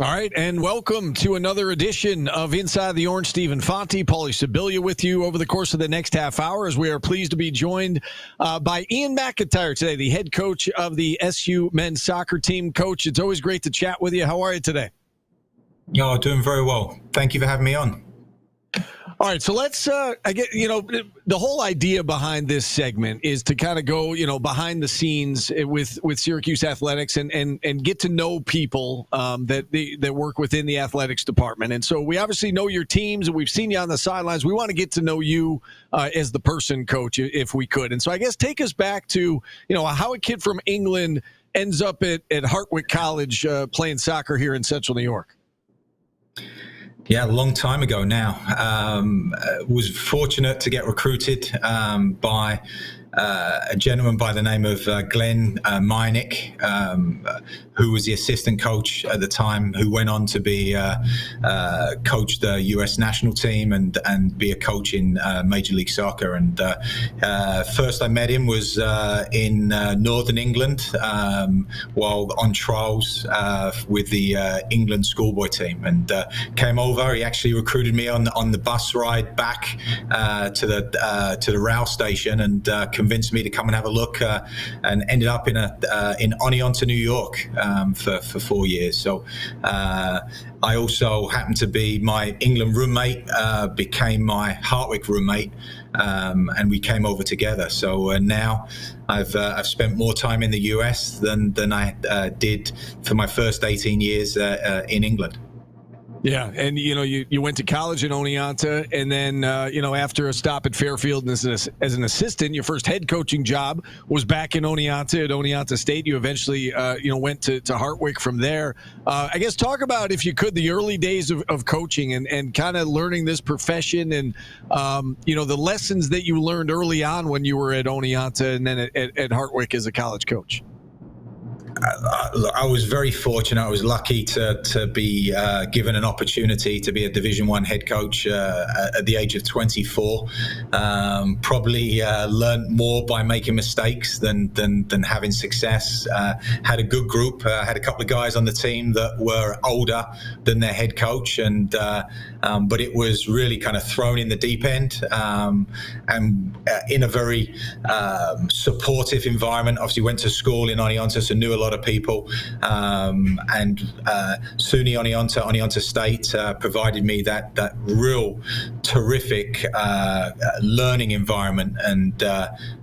All right, and welcome to another edition of Inside the Orange. Stephen Fonte, Paulie Sibilia with you over the course of the next half hour, as we are pleased to be joined by Ian McIntyre today, the head coach of the SU men's soccer team. Coach, it's always great to chat with you. How are you today? Yeah, doing very well. Thank you for having me on. All right, so let's, the whole idea behind this segment is to kind of go, behind the scenes with Syracuse athletics and get to know people that work within the athletics department. And so we obviously know your teams and we've seen you on the sidelines. We want to get to know you as the person, Coach, if we could. And so I guess take us back to, how a kid from England ends up at Hartwick College playing soccer here in Central New York. Yeah, a long time ago now. Was fortunate to get recruited by a gentleman by the name of Glenn Meinik, who was the assistant coach at the time, who went on to be coach the U.S. national team and be a coach in Major League Soccer. And first I met him was in Northern England while on trials with the England schoolboy team, and came over. He actually recruited me on the bus ride back to the rail station and convinced me to come and have a look, and ended up in Oneonta, New York, for 4 years. So I also happened to be my England roommate, became my Hartwick roommate, and we came over together. So now I've spent more time in the US than I did for my first 18 years in England. Yeah, and you went to college in Oneonta, and then after a stop at Fairfield as an assistant, your first head coaching job was back in Oneonta at Oneonta State. You eventually went to Hartwick from there. I guess talk about, if you could, the early days of coaching and kind of learning this profession and the lessons that you learned early on when you were at Oneonta and then at Hartwick as a college coach. I was very fortunate. I was lucky to be given an opportunity to be a Division I head coach at the age of 24. Probably learned more by making mistakes than having success. Had a good group. Had a couple of guys on the team that were older than their head coach, and but it was really kind of thrown in the deep end, and in a very supportive environment. Obviously, went to school in Oneonta, so knew a lot of people, and SUNY Oneonta State provided me that real terrific learning environment, and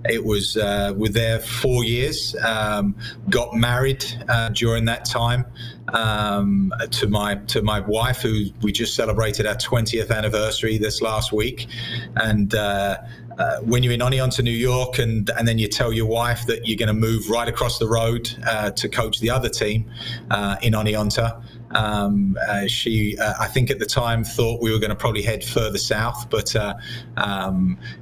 it was we're there 4 years. Got married during that time to my wife, who we just celebrated our 20th anniversary this last week, and when you're in Oneonta, New York, and then you tell your wife that you're going to move right across the road to coach the other team in Oneonta. She, I think at the time, thought we were going to probably head further south, but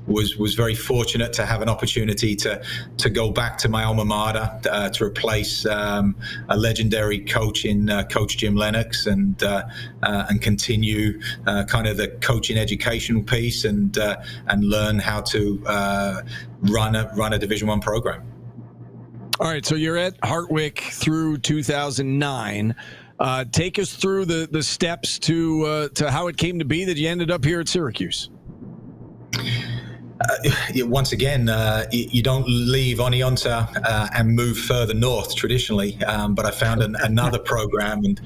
was very fortunate to have an opportunity to go back to my alma mater to replace a legendary coach in Coach Jim Lennox, and continue kind of the coaching educational piece and learn how to run a Division I program. All right, so you're at Hartwick through 2009. Take us through the steps to how it came to be that you ended up here at Syracuse. Once again, you don't leave Oneonta and move further north traditionally, but I found another program, and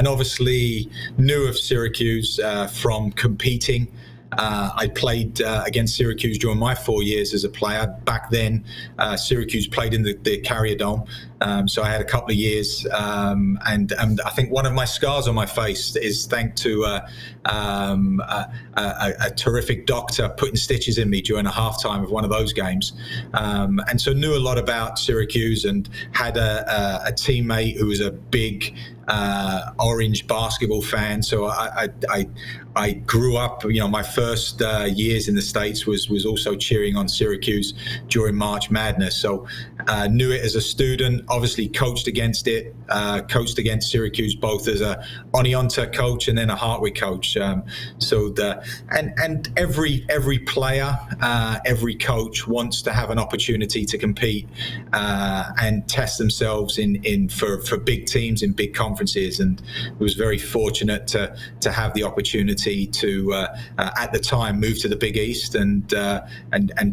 obviously knew of Syracuse from competing. I played against Syracuse during my 4 years as a player. Back then, Syracuse played in the Carrier Dome, so I had a couple of years. And I think one of my scars on my face is thanks to a terrific doctor putting stitches in me during a halftime of one of those games. And so knew a lot about Syracuse, and had a teammate who was a big Orange basketball fan. So I grew up, my first years in the States was also cheering on Syracuse during March Madness. So knew it as a student, obviously coached against it, coached against Syracuse both as a Oneonta coach and then a Hartwick coach. And every player, every coach wants to have an opportunity to compete and test themselves for big teams in big conferences, and was very fortunate to have the opportunity to at the time move to the Big East and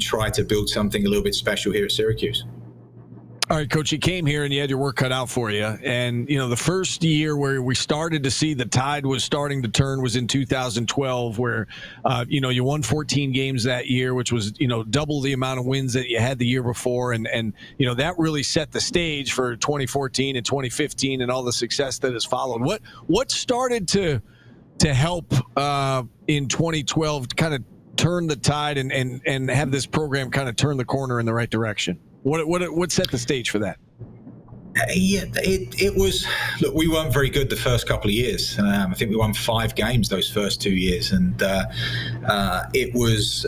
try to build something a little bit special here at Syracuse. All right, Coach, you came here and you had your work cut out for you. And, the first year where we started to see the tide was starting to turn was in 2012, where, you won 14 games that year, which was, double the amount of wins that you had the year before. And that really set the stage for 2014 and 2015 and all the success that has followed. What started to help in 2012 kind of turn the tide and have this program kind of turn the corner in the right direction? What set the stage for that? It was. Look, we weren't very good the first couple of years. I think we won 5 games those first 2 years, and it was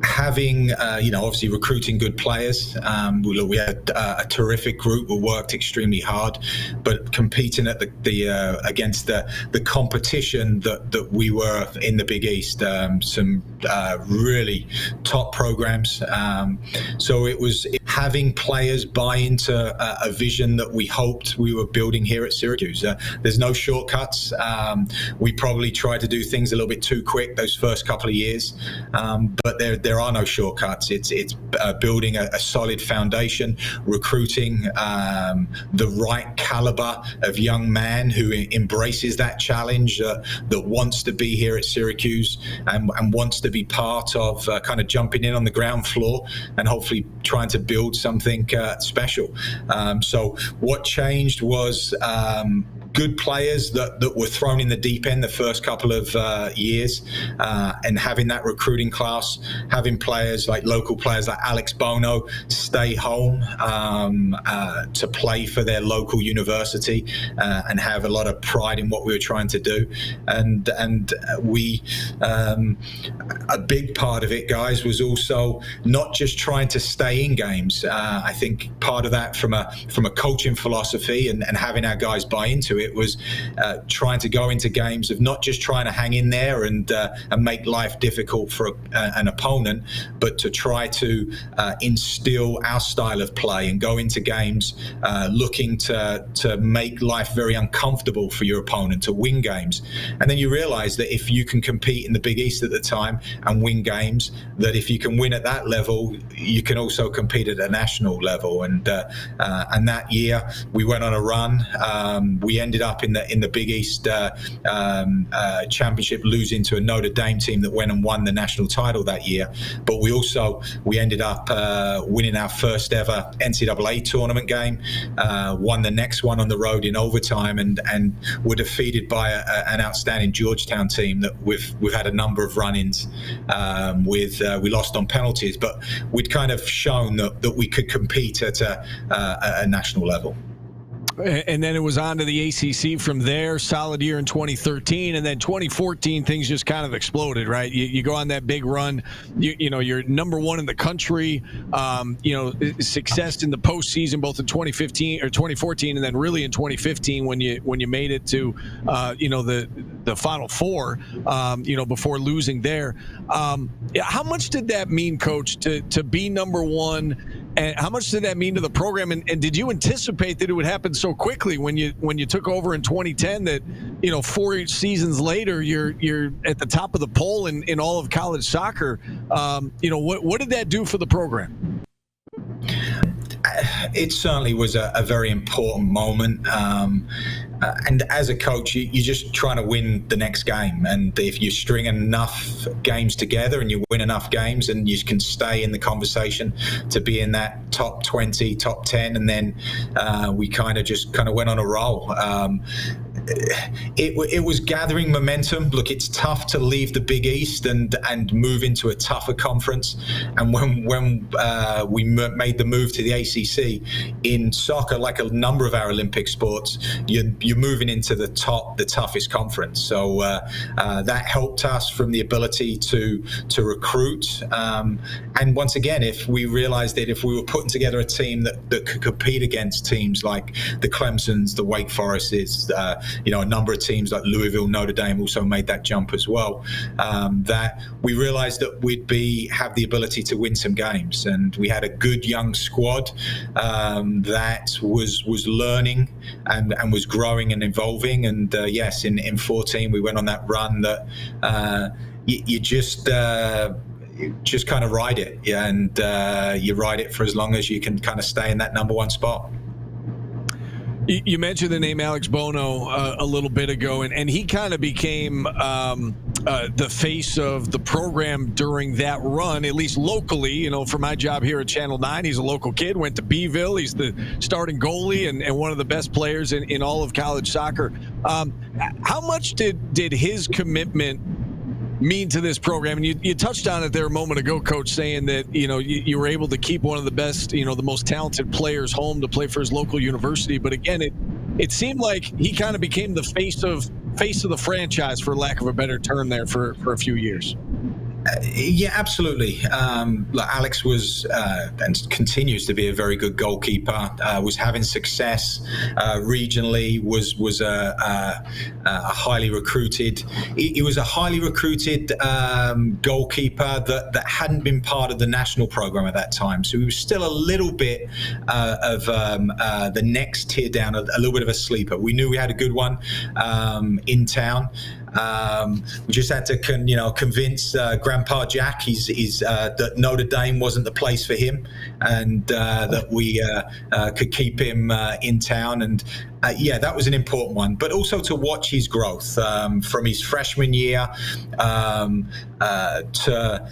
having, obviously recruiting good players. We had a terrific group who worked extremely hard, but competing at the against the competition that we were in the Big East, some really top programs. So it was having players buy into a vision that we hoped we were building here at Syracuse. There's no shortcuts. We probably tried to do things a little bit too quick those first couple of years, but there are no shortcuts. It's building a solid foundation, recruiting the right caliber of young man who embraces that challenge, that wants to be here at Syracuse and wants to be part of kind of jumping in on the ground floor and hopefully trying to build something special. So what changed was good players that were thrown in the deep end the first couple of years, and having that recruiting class, having players like local players like Alex Bono stay home to play for their local university and have a lot of pride in what we were trying to do. And we a big part of it, guys, was also not just trying to stay in games. I think part of that from a coaching philosophy and having our guys buy into it was trying to go into games of not just trying to hang in there and make life difficult for an opponent, but to try to instill our style of play and go into games looking to make life very uncomfortable for your opponent, to win games. And then you realize that if you can compete in the Big East at the time and win games, that if you can win at that level, you can also compete at a national level. And that year we went on a run. We ended up in the Big East championship, losing to a Notre Dame team that went and won the national title that year. But we ended up winning our first ever NCAA tournament game, won the next one on the road in overtime, and were defeated by an outstanding Georgetown team that we've had a number of run-ins with. We lost on penalties, but we'd kind of shown that we could compete at a national level. And then it was on to the ACC from there. Solid year in 2013, and then 2014 things just kind of exploded, right? You go on that big run. You're number one in the country. Success in the postseason, both in 2015 or 2014, and then really in 2015 when you made it to the Final Four. Before losing there. How much did that mean, Coach, to be number one? And how much did that mean to the program? And did you anticipate that it would happen so quickly when you took over in 2010 that 4 seasons later you're at the top of the poll in all of college soccer? What did that do for the program? It certainly was a very important moment. And as a coach, you're just trying to win the next game. And if you string enough games together and you win enough games, and you can stay in the conversation to be in that top 20, top 10, and then we kind of went on a roll. it was gathering momentum. Look, it's tough to leave the Big East and move into a tougher conference. And when we made the move to the ACC in soccer, like a number of our Olympic sports, you're moving into the toughest conference. So that helped us from the ability to recruit. And once again, if we realized that if we were putting together a team that could compete against teams like the Clemsons, the Wake Forests, a number of teams like Louisville, Notre Dame also made that jump as well, that we realized that we'd have the ability to win some games. And we had a good young squad that was learning and was growing and evolving. And yes, in 14, we went on that run that you just kind of ride it. Yeah, and you ride it for as long as you can kind of stay in that number one spot. You mentioned the name Alex Bono a little bit ago, and he kind of became the face of the program during that run, at least locally. For my job here at Channel 9, he's a local kid, went to Beeville. He's the starting goalie and one of the best players in all of college soccer. How much did his commitment mean to this program? And you touched on it there a moment ago, Coach, saying that you were able to keep one of the best, the most talented players home to play for his local university. But again, it seemed like he kind of became the face of the franchise, for lack of a better term, there for a few years. Yeah, absolutely. Alex was and continues to be a very good goalkeeper. Was having success regionally. Was a highly recruited. He was a highly recruited goalkeeper that hadn't been part of the national program at that time. So he was still a little bit of the next tier down, a little bit of a sleeper. We knew we had a good one in town. We just had to convince Grandpa Jack that Notre Dame wasn't the place for him, and that we could keep him in town. And that was an important one. But also to watch his growth from his freshman year to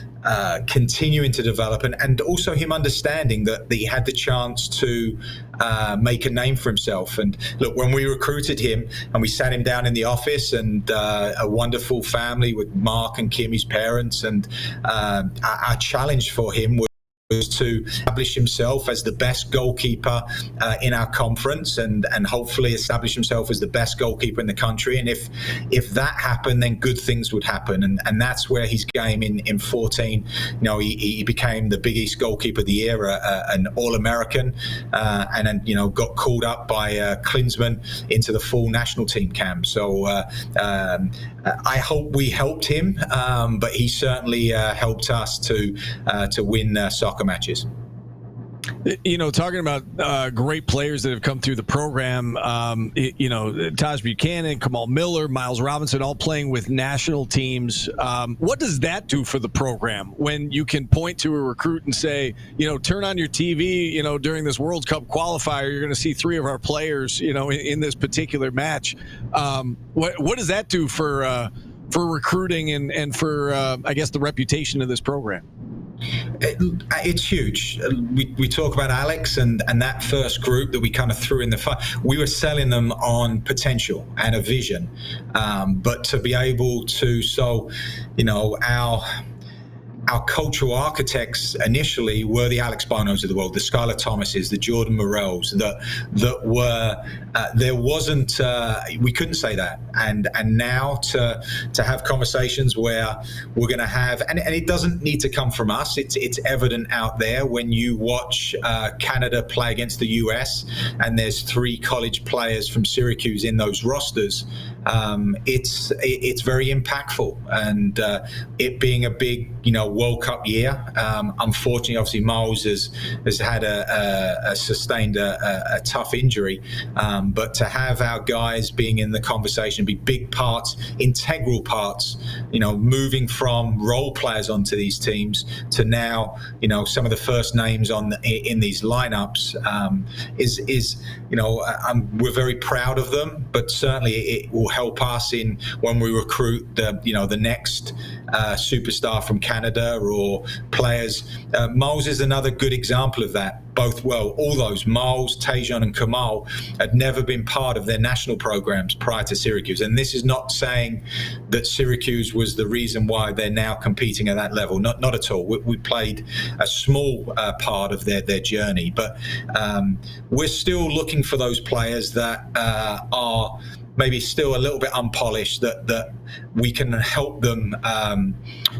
continuing to develop, and also him understanding that he had the chance to make a name for himself. And look, when we recruited him and we sat him down in the office, and a wonderful family with Mark and Kimmy's parents, and our challenge for him was to establish himself as the best goalkeeper in our conference, and hopefully establish himself as the best goalkeeper in the country. And if that happened, then good things would happen. And that's where his game in 14, he became the Big East goalkeeper of the year, an All-American, and then got called up by Klinsmann into the full national team camp. So I hope we helped him, but he certainly helped us to win soccer matches. Talking about great players that have come through the program, Taj Buchanan, Kamal Miller, Miles Robinson, all playing with national teams. What does that do for the program when you can point to a recruit and say, turn on your TV, during this World Cup qualifier, you're going to see 3 of our players, in this particular match. What does that do for recruiting and for, I guess, the reputation of this program? It's huge. We talk about Alex and that first group that we kind of threw in the fire. We were selling them on potential and a vision, but to be able to, our cultural architects initially were the Alex Bonos of the world, the Skylar Thomases, the Jordan Morells, that were there wasn't we couldn't say that, and now to have conversations where we're going to have, and it doesn't need to come from us. It's evident out there when you watch Canada play against the US, and there's 3 college players from Syracuse in those rosters. It's very impactful, and it being a big World Cup year. Unfortunately, obviously, Miles has had sustained a tough injury, but to have our guys being in the conversation, be big parts, integral parts, moving from role players onto these teams to now, some of the first names in these lineups, we're very proud of them, but certainly it will help us when we recruit the next superstar from Canada or players. Miles is another good example of that. all those, Miles, Tajon, and Kamal, had never been part of their national programs prior to Syracuse. And this is not saying that Syracuse was the reason why they're now competing at that level. Not at all. We played a small part of their journey, but we're still looking for those players that are maybe still a little bit unpolished, that we can help them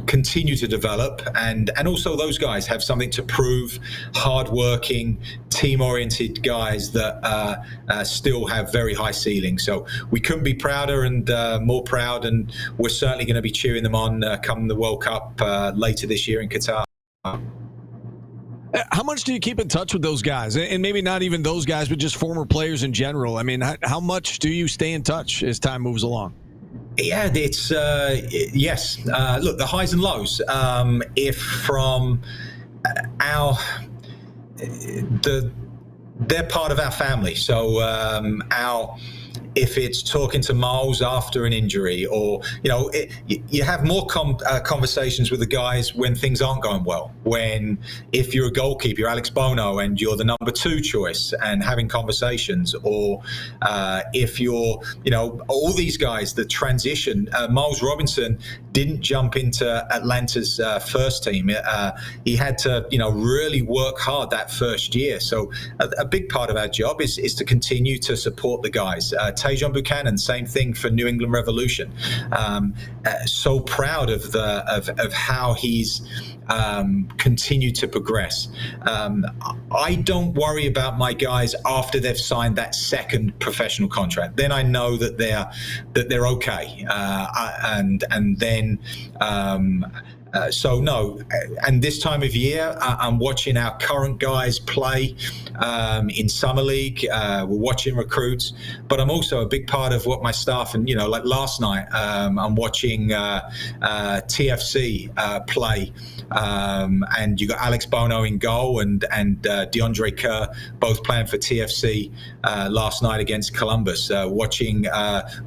continue to develop, and also those guys have something to prove, hardworking, team-oriented guys that still have very high ceilings. So we couldn't be prouder and more proud, and we're certainly going to be cheering them on come the World Cup later this year in Qatar. How much do you keep in touch with those guys? And maybe not even those guys, but just former players in general. I mean, how much do you stay in touch as time moves along? Yeah, it's yes. Look, the highs and lows. If from they're part of our family. So if it's talking to Miles after an injury, or you have more conversations with the guys when things aren't going well. If you're a goalkeeper, you're Alex Bono, and you're the number 2 choice, and having conversations, or if you're all these guys, the transition. Miles Robinson didn't jump into Atlanta's first team. He had to really work hard that first year. So a big part of our job is to continue to support the guys. Tajon Buchanan, same thing for New England Revolution. So proud of how he's continued to progress. I don't worry about my guys after they've signed that second professional contract. Then I know that they're okay, and then. So no, and this time of year, I'm watching our current guys play in Summer League. We're watching recruits, but I'm also a big part of what my staff, and like last night, I'm watching TFC play, and you got Alex Bono in goal and DeAndre Kerr both playing for TFC last night against Columbus. Watching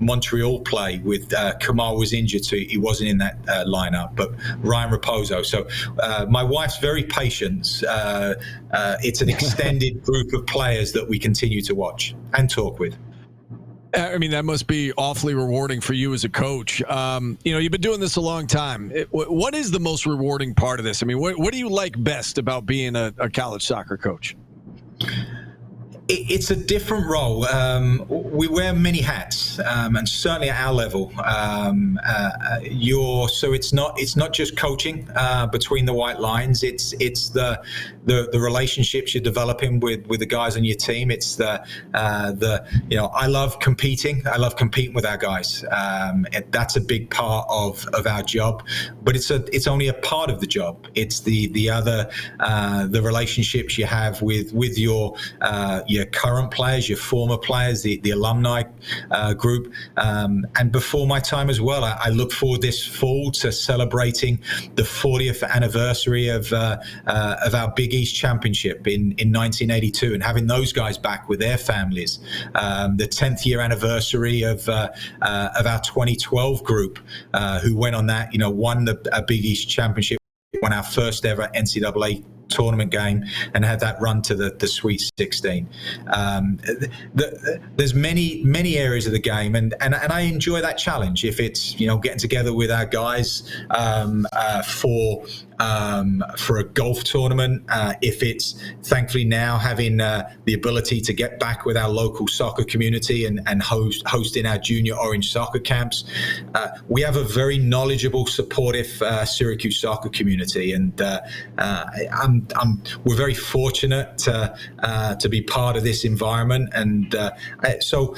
Montreal play with Kamal was injured, so he wasn't in that lineup, but Ryan Raposo. So my wife's very patient. It's an extended group of players that we continue to watch and talk with. I mean, that must be awfully rewarding for you as a coach. You've been doing this a long time. What is the most rewarding part of this? I mean, what do you like best about being a college soccer coach? It's a different role. We wear many hats, and certainly at our level, so it's not just coaching between the white lines. It's the relationships you're developing with the guys on your team. It's I love competing. I love competing with our guys. That's a big part of our job, but it's only a part of the job. It's the other the relationships you have with your current players, your former players, the alumni group, and before my time as well. I look forward this fall to celebrating the 40th anniversary of our Big East Championship in 1982, and having those guys back with their families. The 10th year anniversary of our 2012 group, who went on that, won the Big East Championship, won our first ever NCAA tournament game, and had that run to the Sweet 16. There's many areas of the game, and I enjoy that challenge. If it's getting together with our guys for a golf tournament, if it's thankfully now having the ability to get back with our local soccer community and hosting our junior Orange soccer camps. We have a very knowledgeable, supportive Syracuse soccer community, and we're very fortunate to be part of this environment. And so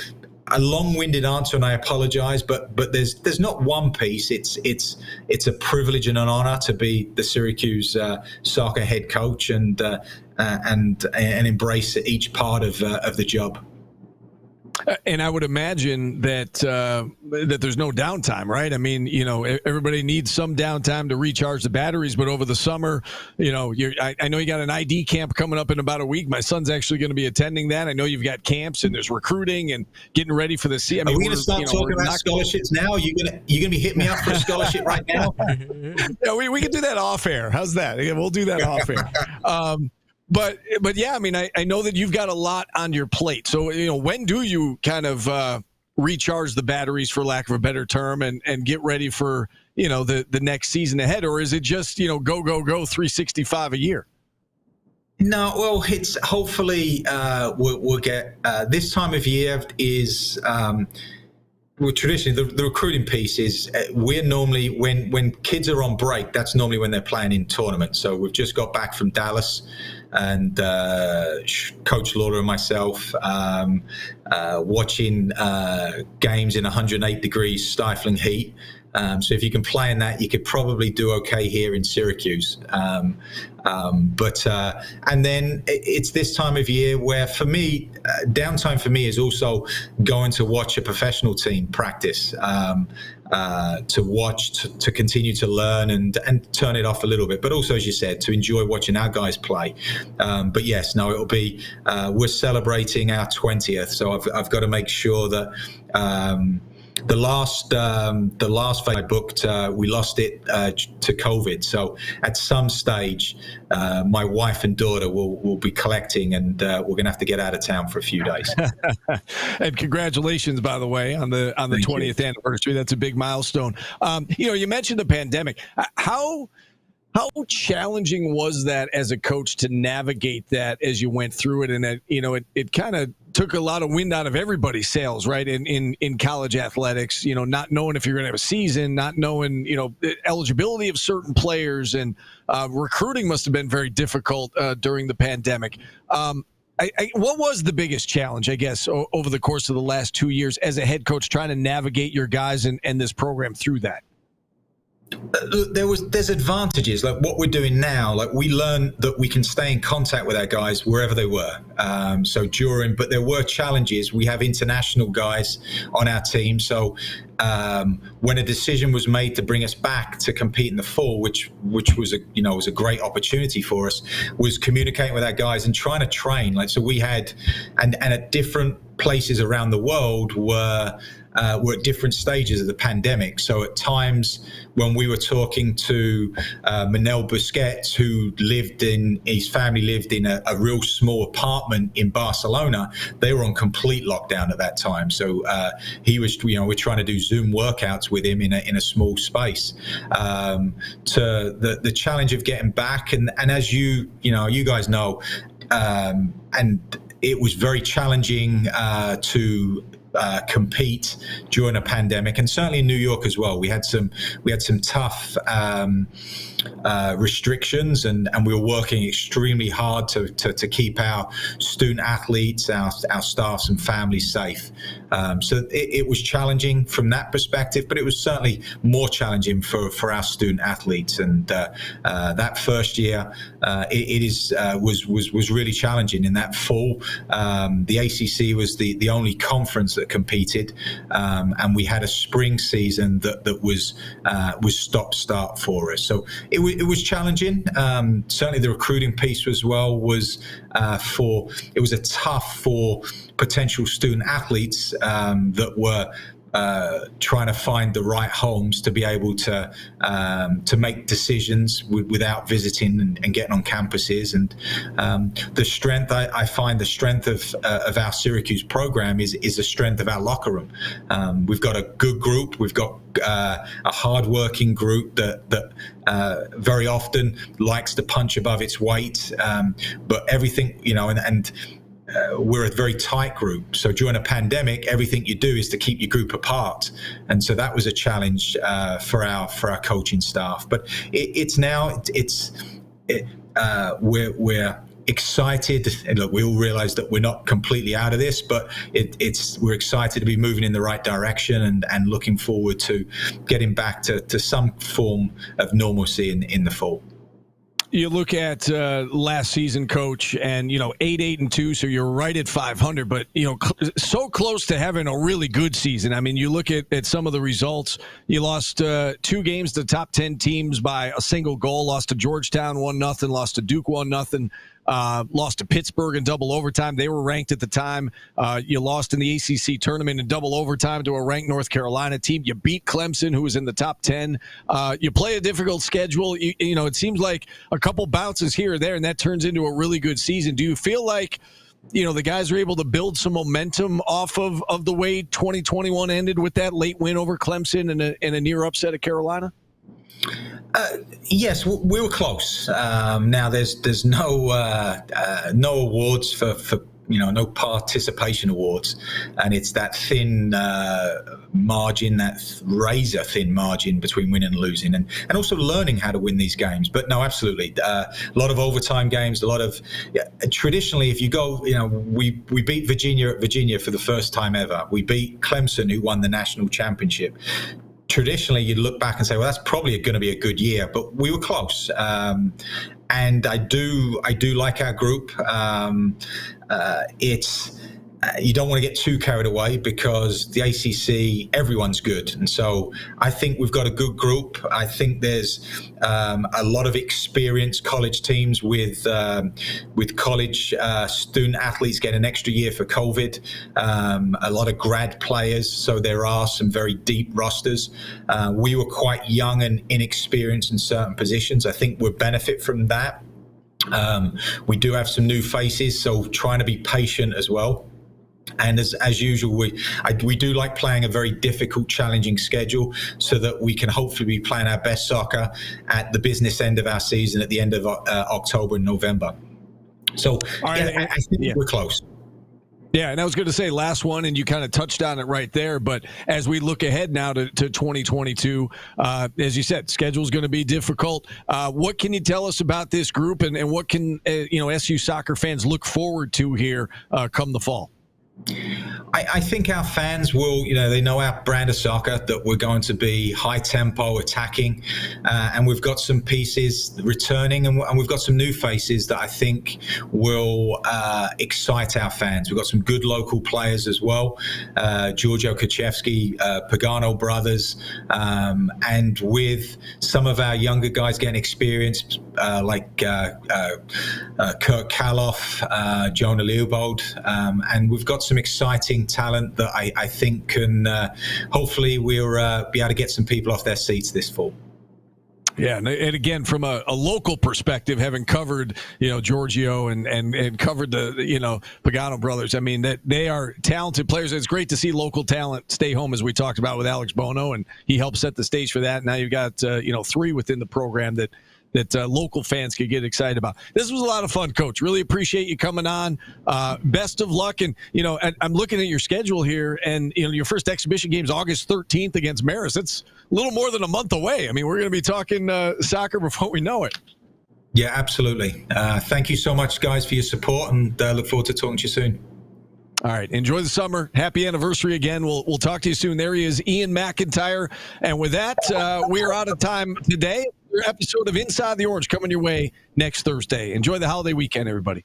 a long-winded answer, and I apologize, but there's not one piece. It's a privilege and an honor to be the Syracuse soccer head coach, and embrace each part of the job. And I would imagine that there's no downtime, right? I mean, everybody needs some downtime to recharge the batteries. But over the summer, I know you got an ID camp coming up in about a week. My son's actually going to be attending that. I know you've got camps, and there's recruiting and getting ready for the season. Are we going to start talking about scholarships now? You're going to be hitting me up for a scholarship right now? Yeah, we can do that off air. How's that? Yeah, we'll do that off air. But yeah, I mean, I know that you've got a lot on your plate. So, when do you kind of recharge the batteries, for lack of a better term, and get ready for, the next season ahead? Or is it just, go 365 a year? No, well, it's hopefully we'll get this time of year is well, traditionally the recruiting piece is we're normally when kids are on break, that's normally when they're playing in tournaments. So we've just got back from Dallas, and Coach Lawler and myself watching games in 108 degrees stifling heat. So if you can play in that, you could probably do okay here in Syracuse. But and then it's this time of year where, for me, downtime for me is also going to watch a professional team practice, to watch, to continue to learn and turn it off a little bit. But also, as you said, to enjoy watching our guys play. But yes, no, it'll be we're celebrating our 20th, so I've got to make sure that. The last fight I booked, we lost it to COVID. So at some stage, my wife and daughter will be collecting, and we're going to have to get out of town for a few days. And congratulations, by the way, on the 20th anniversary. That's a big milestone. You mentioned the pandemic. How challenging was that as a coach to navigate that as you went through it? And that, it kind of took a lot of wind out of everybody's sails, right? In college athletics, not knowing if you're going to have a season, not knowing, the eligibility of certain players, and recruiting must have been very difficult during the pandemic. What was the biggest challenge, I guess, over the course of the last 2 years as a head coach, trying to navigate your guys and this program through that? There's advantages, like what we're doing now. Like, we learned that we can stay in contact with our guys wherever they were. But there were challenges. We have international guys on our team, so when a decision was made to bring us back to compete in the fall, which was a great opportunity for us, was communicating with our guys and trying to train. Like, so we had, and at different places around the world were at different stages of the pandemic. So at times when we were talking to Manel Busquets, who his family lived in a real small apartment in Barcelona, they were on complete lockdown at that time. So he was, we're trying to do Zoom workouts with him in a small space. To the challenge of getting back, and as you guys know, and it was very challenging to compete during a pandemic, and certainly in New York as well. We had some tough restrictions, and we were working extremely hard to keep our student athletes, our staffs and families safe. So it was challenging from that perspective, but it was certainly more challenging for our student athletes. And that first year, was really challenging. In that fall, the ACC was the only conference that competed, and we had a spring season that was stop-start for us. So it was challenging. Certainly the recruiting piece as well was it was a tough for potential student athletes that were trying to find the right homes to be able to make decisions without visiting and getting on campuses. And the strength, I find the strength of our Syracuse program is the strength of our locker room. We've got a good group. We've got a hardworking group that very often likes to punch above its weight. But everything, and we're a very tight group. So during a pandemic, everything you do is to keep your group apart. And so that was a challenge for our coaching staff. But we're excited. And look, we all realize that we're not completely out of this, but we're excited to be moving in the right direction and looking forward to getting back to some form of normalcy in the fall. You look at last season, Coach, and 8-2, so you're right at 500, but so close to having a really good season. I mean, you look at some of the results. You lost 2 games to top 10 teams by a single goal. Lost to Georgetown 1-0, lost to Duke 1-0. lost to Pittsburgh in double overtime. They were ranked at the time. You lost in the ACC tournament in double overtime to a ranked North Carolina team. You beat Clemson, who was in the top 10. You play a difficult schedule. You know, it seems like a couple bounces here or there, and that turns into a really good season. Do you feel like, you know, the guys are able to build some momentum off of the way 2021 ended with that late win over Clemson and a near upset at Carolina? Yes, we were close. Now there's no awards for no participation awards, and it's that thin margin, that razor thin margin between winning and losing, and also learning how to win these games. But no, absolutely, a lot of overtime games, a lot of traditionally, if you go, we beat Virginia at Virginia for the first time ever. We beat Clemson, who won the national championship. Traditionally, you'd look back and say, well, that's probably going to be a good year, but we were close. And I do like our group. You don't want to get too carried away because the ACC, everyone's good. And so I think we've got a good group. I think there's a lot of experienced college teams with college student athletes getting an extra year for COVID, a lot of grad players. So there are some very deep rosters. We were quite young and inexperienced in certain positions. I think we'll benefit from that. We do have some new faces, so trying to be patient as well. And as usual, we do like playing a very difficult, challenging schedule so that we can hopefully be playing our best soccer at the business end of our season at the end of October and November. So I think we're close. Yeah, and I was going to say last one, and you kind of touched on it right there. But as we look ahead now to 2022, as you said, schedule's going to be difficult. What can you tell us about this group, and what can SU soccer fans look forward to here come the fall? I think our fans will, they know our brand of soccer, that we're going to be high tempo, attacking, and we've got some pieces returning, and we've got some new faces that I think will excite our fans. We've got some good local players as well, Giorgio Kaczewski, Pagano brothers, and with some of our younger guys getting experience, like Kurt Kaloff, Jonah Leopold, and we've got some exciting talent that I think can hopefully we'll be able to get some people off their seats this fall. Yeah, and again, from a local perspective, having covered Giorgio and covered the Pagano brothers, I mean that they are talented players. It's great to see local talent stay home, as we talked about with Alex Bono, and he helped set the stage for that. Now you've got three within the program that local fans could get excited about. This was a lot of fun, Coach. Really appreciate you coming on. Best of luck. And, I'm looking at your schedule here, and, your first exhibition game is August 13th against Marist. It's a little more than a month away. I mean, we're going to be talking soccer before we know it. Yeah, absolutely. Thank you so much, guys, for your support, and look forward to talking to you soon. All right. Enjoy the summer. Happy anniversary again. We'll talk to you soon. There he is, Ian McIntyre. And with that, we're out of time today. Your episode of Inside the Orange coming your way next Thursday. Enjoy the holiday weekend, everybody.